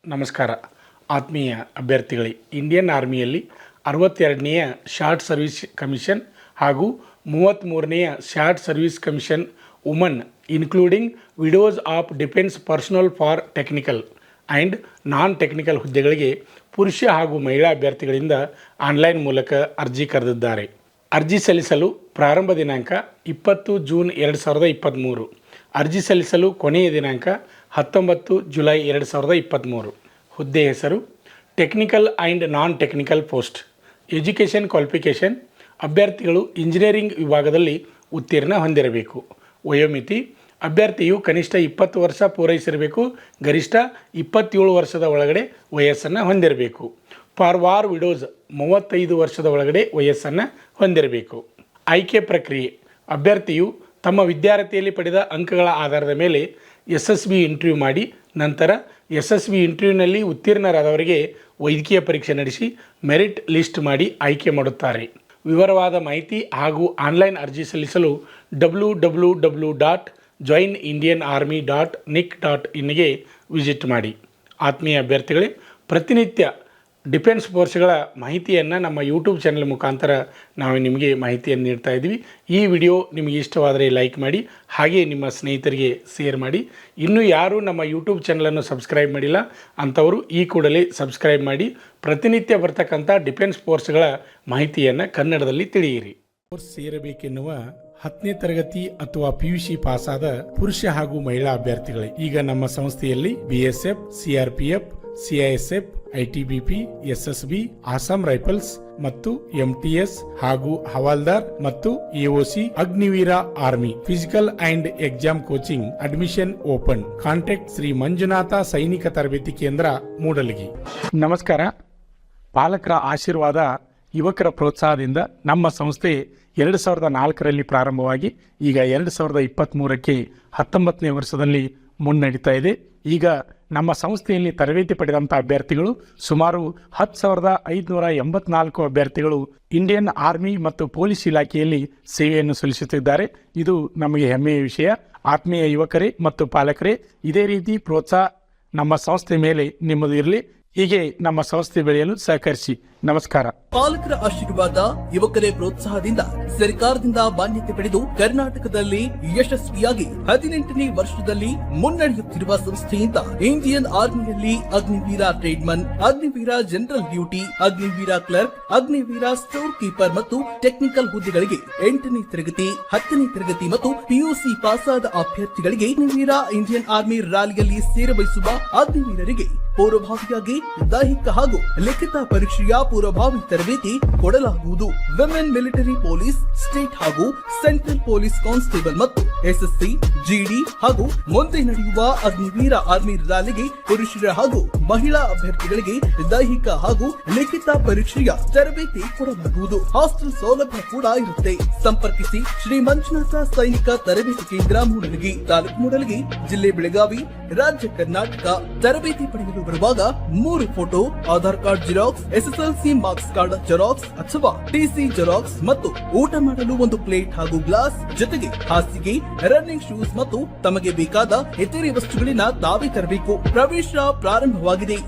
ನಮಸ್ಕಾರ ಆತ್ಮೀಯ ಅಭ್ಯರ್ಥಿಗಳೇ, ಇಂಡಿಯನ್ ಆರ್ಮಿಯಲ್ಲಿ 62ನೇ ಶಾರ್ಟ್ ಸರ್ವಿಸ್ ಕಮಿಷನ್ ಹಾಗೂ 33ನೇ short service commission woman including widows of defence personnel for technical and non technical ಹುದ್ದೆಗಳಿಗೆ ಪುರುಷ ಹಾಗೂ ಮಹಿಳಾ ಅಭ್ಯರ್ಥಿಗಳಿಂದ ಆನ್ಲೈನ್ ಮೂಲಕ ಅರ್ಜಿ ಕರೆದಿದ್ದಾರೆ. ಅರ್ಜಿ ಸಲ್ಲಿಸಲು ಪ್ರಾರಂಭ ದಿನಾಂಕ 20 ಜೂನ್ 2023. ಅರ್ಜಿ ಸಲ್ಲಿಸಲು ಕೊನೆಯ ದಿನಾಂಕ 19 ಜುಲೈ 2023. ಹುದ್ದೆ ಹೆಸರು technical and non technical post. Education qualification: ಅಭ್ಯರ್ಥಿಗಳು ಇಂಜಿನಿಯರಿಂಗ್ ವಿಭಾಗದಲ್ಲಿ ಉತ್ತೀರ್ಣ ಹೊಂದಿರಬೇಕು. ವಯೋಮಿತಿ: ಅಭ್ಯರ್ಥಿಯು ಕನಿಷ್ಠ 20 ವರ್ಷ ಪೂರೈಸಿರಬೇಕು, ಗರಿಷ್ಠ 27 ವರ್ಷದ ಒಳಗಡೆ ವಯಸ್ಸನ್ನು ಹೊಂದಿರಬೇಕು. ಫಾರ್ ವಾರ್ ವಿಡೋಸ್ 35 ವರ್ಷದ ಒಳಗಡೆ ವಯಸ್ಸನ್ನು ಹೊಂದಿರಬೇಕು. ಆಯ್ಕೆ ಪ್ರಕ್ರಿಯೆ: ಅಭ್ಯರ್ಥಿಯು ತಮ್ಮ ವಿದ್ಯಾರ್ಥಿಯಲ್ಲಿ ಪಡೆದ ಅಂಕಗಳ ಆಧಾರದ ಮೇಲೆ SSB ಇಂಟರ್ವ್ಯೂ ಮಾಡಿ, ನಂತರ SSB ಇಂಟರ್ವ್ಯೂನಲ್ಲಿ ಉತ್ತೀರ್ಣರಾದವರಿಗೆ ವೈದ್ಯಕೀಯ ಪರೀಕ್ಷೆ ನಡೆಸಿ ಮೆರಿಟ್ ಲಿಸ್ಟ್ ಮಾಡಿ ಆಯ್ಕೆ ಮಾಡುತ್ತಾರೆ. ವಿವರವಾದ ಮಾಹಿತಿ ಹಾಗೂ ಆನ್ಲೈನ್ ಅರ್ಜಿ ಸಲ್ಲಿಸಲು www.joinindianarmy.nic.in ಗೆ ವಿಸಿಟ್ ಮಾಡಿ. ಆತ್ಮೀಯ ಅಭ್ಯರ್ಥಿಗಳೇ, ಪ್ರತಿನಿತ್ಯ ಡಿಫೆನ್ಸ್ ಫೋರ್ಸ್ಗಳ ಮಾಹಿತಿಯನ್ನು ನಮ್ಮ ಯೂಟ್ಯೂಬ್ ಚಾನಲ್ ಮುಖಾಂತರ ನಾವು ನಿಮಗೆ ಮಾಹಿತಿಯನ್ನು ನೀಡ್ತಾ ಇದ್ದೀವಿ. ಈ ವಿಡಿಯೋ ನಿಮಗೆ ಇಷ್ಟವಾದರೆ ಲೈಕ್ ಮಾಡಿ, ಹಾಗೆ ನಿಮ್ಮ ಸ್ನೇಹಿತರಿಗೆ ಶೇರ್ ಮಾಡಿ. ಇನ್ನೂ ಯಾರು ನಮ್ಮ ಯೂಟ್ಯೂಬ್ ಚಾನಲನ್ನು ಸಬ್ಸ್ಕ್ರೈಬ್ ಮಾಡಿಲ್ಲ ಅಂಥವರು ಈ ಕೂಡಲೇ ಸಬ್ಸ್ಕ್ರೈಬ್ ಮಾಡಿ ಪ್ರತಿನಿತ್ಯ ಬರ್ತಕ್ಕಂಥ ಡಿಫೆನ್ಸ್ ಫೋರ್ಸ್ಗಳ ಮಾಹಿತಿಯನ್ನು ಕನ್ನಡದಲ್ಲಿ ತಿಳಿಯಿರಿ. ಫೋರ್ಸ್ ಸೇರಬೇಕೆನ್ನುವ 10ನೇ ತರಗತಿ ಅಥವಾ PUC ಪಾಸಾದ ಪುರುಷ ಹಾಗೂ ಮಹಿಳಾ ಅಭ್ಯರ್ಥಿಗಳೇ, ಈಗ ನಮ್ಮ ಸಂಸ್ಥೆಯಲ್ಲಿ BSF, CRPF, CISF, ITBP, SSB, Assam rifles ಮತ್ತು MTS ಹಾಗೂ ಹವಾಲ್ದಾರ್ ಮತ್ತು AOC Agniveer army physical and exam coaching admission open. Contact Shri Manjunatha Sainika Tarabeti ಕೇಂದ್ರ, ಮೂಡಲಗಿ. ನಮಸ್ಕಾರ. ಪಾಲಕರ ಆಶೀರ್ವಾದ, ಯುವಕರ ಪ್ರೋತ್ಸಾಹದಿಂದ ನಮ್ಮ ಸಂಸ್ಥೆ 2004ರಲ್ಲಿ ಪ್ರಾರಂಭವಾಗಿ ಈಗ 2023ಕ್ಕೆ 19ನೇ ವರ್ಷದಲ್ಲಿ ಮುನ್ನಡೀತಾ ಇದೆ. ಈಗ ನಮ್ಮ ಸಂಸ್ಥೆಯಲ್ಲಿ ತರಬೇತಿ ಪಡೆದಂಥ ಅಭ್ಯರ್ಥಿಗಳು ಸುಮಾರು 10,584 ಅಭ್ಯರ್ಥಿಗಳು ಇಂಡಿಯನ್ ಆರ್ಮಿ ಮತ್ತು ಪೊಲೀಸ್ ಇಲಾಖೆಯಲ್ಲಿ ಸೇವೆಯನ್ನು ಸಲ್ಲಿಸುತ್ತಿದ್ದಾರೆ. ಇದು ನಮಗೆ ಹೆಮ್ಮೆಯ ವಿಷಯ. ಆತ್ಮೀಯ ಯುವಕರೇ ಮತ್ತು ಪಾಲಕರೇ, ಇದೇ ರೀತಿ ಪ್ರೋತ್ಸಾಹ ನಮ್ಮ ಸಂಸ್ಥೆ ಮೇಲೆ ನಿಮ್ಮದು ಇರಲಿ. ಹೀಗೆ ನಮ್ಮ ಸಂಸ್ಥೆ ಬೆಳೆಯಲು ಸಹಕರಿಸಿ. ನಮಸ್ಕಾರ. ಪಾಲಕರ ಆಶೀರ್ವಾದ, ಯುವಕರೇ ಪ್ರೋತ್ಸಾಹದಿಂದ ಸರ್ಕಾರದಿಂದ ಮಾನ್ಯತೆ ಪಡೆದು ಕರ್ನಾಟಕದಲ್ಲಿ ಯಶಸ್ವಿಯಾಗಿ 18ನೇ ವರ್ಷದಲ್ಲಿ ಮುನ್ನಡೆಯುತ್ತಿರುವ ಸಂಸ್ಥೆಯಿಂದ ಇಂಡಿಯನ್ ಆರ್ಮಿಯಲ್ಲಿ Agniveer tradesman, Agniveer general duty, Agniveer clerk, Agniveer store keeper ಮತ್ತು ಟೆಕ್ನಿಕಲ್ ಹುದ್ದೆಗಳಿಗೆ 8ನೇ ತರಗತಿ, 10ನೇ ತರಗತಿ ಮತ್ತು PUC ಪಾಸಾದ ಅಭ್ಯರ್ಥಿಗಳಿಗೆ ಅಗ್ನಿವೀರ ಇಂಡಿಯನ್ ಆರ್ಮಿ ರ್ಯಾಲಿಯಲ್ಲಿ ಸೇರಬಯಸುವ ಅಗ್ನಿವೀರರಿಗೆ ಪೂರ್ವಭಾವಿಯಾಗಿ ದೈಹಿಕ ಹಾಗೂ ಲಿಖಿತ ಪರೀಕ್ಷೆಯ ಪೂರ್ವಭಾವಿ ತರಬೇತಿ ಕೊಡಲಾಗುವುದು. ವಿಮೆನ್ ಮಿಲಿಟರಿ ಪೊಲೀಸ್, ಸ್ಟೇಟ್ ಹಾಗೂ ಸೆಂಟ್ರಲ್ ಪೊಲೀಸ್ ಕಾನ್ಸ್ಟೇಬಲ್ ಮತ್ತು SSC, GD ಹಾಗೂ ಮುಂದೆ ನಡೆಯುವ ಅಗ್ನಿವೀರ ಆರ್ಮಿ ರ್ಯಾಲಿಗೆ ಪುರುಷರ ಹಾಗೂ ಮಹಿಳಾ ಅಭ್ಯರ್ಥಿಗಳಿಗೆ ದೈಹಿಕ ಹಾಗೂ ಲಿಖಿತ ಪರೀಕ್ಷೆಯ ತರಬೇತಿ ಕೊಡಲಾಗುವುದು. ಹಾಸ್ಟೆಲ್ ಸೌಲಭ್ಯ ಕೂಡ ಇರುತ್ತೆ. ಸಂಪರ್ಕಿಸಿ ಶ್ರೀ ಮಂಜುನಾಥ ಸೈನಿಕ ತರಬೇತಿ ಕೇಂದ್ರ, ಮೂಡಲಗಿ, ತಾಲೂಕು ಮೂಡಲಗಿ, ಜಿಲ್ಲೆ ಬೆಳಗಾವಿ, ರಾಜ್ಯ ಕರ್ನಾಟಕ. ತರಬೇತಿ ಪಡೆಯಲು ಬರುವಾಗ 3 photo, Aadhaar card xerox, SSLC marks card xerox ಅಥವಾ TC ಜೆರಾಕ್ಸ್ ಮತ್ತು ಊಟ ಮಾಡಲು 1 ಪ್ಲೇಟ್ ಹಾಗೂ ಗ್ಲಾಸ್, ಜೊತೆಗೆ ಹಾಸಿಗೆ, ರನ್ನಿಂಗ್ ಶೂಸ್ ಮತ್ತು ತಮಗೆ ಬೇಕಾದ ಇತರೆ ವಸ್ತುಗಳಿನ ತಾವೇ ತರಬೇಕು. ಪ್ರವೇಶ ಪ್ರಾರಂಭವಾಗಿದೆ.